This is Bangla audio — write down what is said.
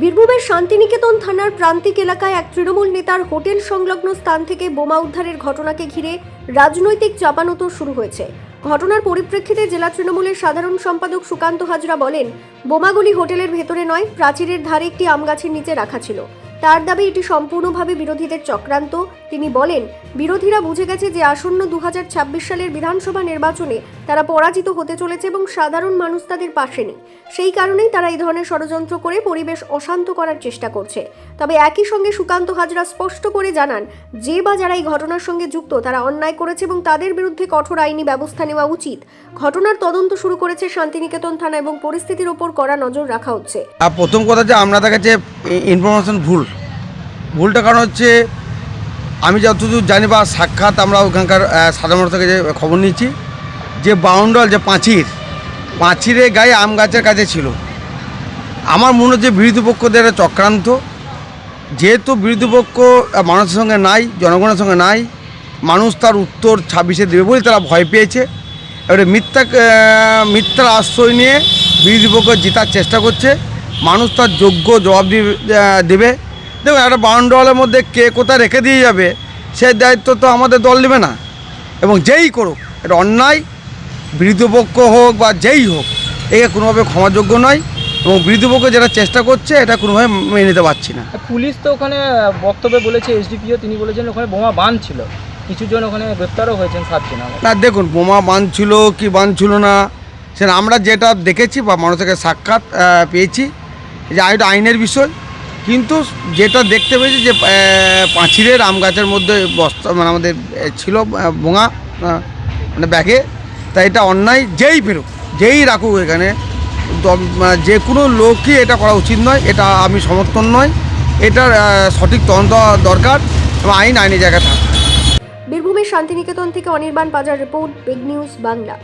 বীরভূমের শান্তিনিকেতন থানার প্রান্তিক এলাকায় এক তৃণমূল নেতার হোটেল সংলগ্ন স্থান থেকে বোমা উদ্ধারের ঘটনাকে ঘিরে রাজনৈতিক চাপানোতর শুরু হয়েছে। ঘটনার পরিপ্রেক্ষিতে জেলা তৃণমূলের সাধারণ সম্পাদক সুকান্ত হাজরা বলেন, বোমাগুলি হোটেলের ভেতরে নয়, প্রাচীরের ধারে একটি আম গাছের নিচে রাখা ছিল। তার দাবি এটি সম্পূর্ণভাবে বিরোধীদের চক্রান্ত। তিনি বলেন, বিরোধীরা বুঝে গেছে যে আসন্ন 2026 সালের বিধানসভা নির্বাচনে তারা পরাজিত হতে চলেছে এবং সাধারণ মানুষ তাদের পাশে নেই। সেই কারণেই তারা এই ধরনের ষড়যন্ত্র করে পরিবেশ অশান্ত করার চেষ্টা করছে। তবে একই সঙ্গে সুকান্ত হাজরা স্পষ্ট করে জানান, যে বা যারা এই ঘটনার সঙ্গে যুক্ত তারা অন্যায় করেছে এবং তাদের বিরুদ্ধে কঠোর আইনি ব্যবস্থা নেওয়া উচিত। ঘটনার তদন্ত শুরু করেছে শান্তিনিকেতন থানা এবং পরিস্থিতির ওপর কড়া নজর রাখা হচ্ছে। প্রথম কথা যে আপনাদের কাছে ইনফরমেশন ভুলটা কারণ হচ্ছে, আমি যতদূর জানি বা সাক্ষাৎ আমরা ওখানকার সাধারণ মানুষ থেকে যে খবর নিয়েছি, যে বাউন্ডাল যে পাঁচিরের গায়ে আম গাছের কাছে ছিল। আমার মনে হচ্ছে বিরোধী পক্ষদের চক্রান্ত। যেহেতু বিরোধী পক্ষ মানুষের সঙ্গে নাই, জনগণের সঙ্গে নাই, মানুষ তার উত্তর 26-এ দেবে বলে তারা ভয় পেয়েছে। এবারে মিথ্যার আশ্রয় নিয়ে বিরোধী পক্ষ জেতার চেষ্টা করছে। মানুষ তার যোগ্য জবাব দেবে। দেখুন, একটা বাউন্ডালের মধ্যে কে কোথায় রেখে দিয়ে যাবে সেই দায়িত্ব তো আমাদের দল নেবে না। এবং যেই করুক, এটা অন্যায়, বিরোধী পক্ষ হোক বা যেই হোক, একে কোনোভাবে ক্ষমাযোগ্য নয়। এবং বিরোধী পক্ষ যেটা চেষ্টা করছে এটা কোনোভাবে মেনে নিতে পারছি না। পুলিশ তো ওখানে বক্তব্যে বলেছে, এসডিপিও তিনি বলেছেন ওখানে বোমা বাঁধ ছিল, কিছু জন ওখানে গ্রেপ্তারও হয়েছেন 7 জন। না, দেখুন, বোমা বাঁধছিল কি বাঁধছিল না সেটা আমরা যেটা দেখেছি বা মানুষের সাক্ষাৎ পেয়েছি, যে এটা আইনের বিষয়। কিন্তু যেটা দেখতে পেয়েছি যে পাঁচিরের আম গাছের মধ্যে বস্তা মানে আমাদের ছিল বোমা মানে ব্যাগে। তাই এটা অন্যায়, যেই পেরুক যেই রাখুক এখানে, যে কোনো লোকই এটা করা উচিত নয়। এটা আমি সমর্থন নয়। এটার সঠিক তদন্ত দরকার এবং আইনি জায়গায় থাক। বীরভূমের শান্তিনিকেতন থেকে অনির্বাণ পাজার রিপোর্ট, বিগ নিউজ বাংলা।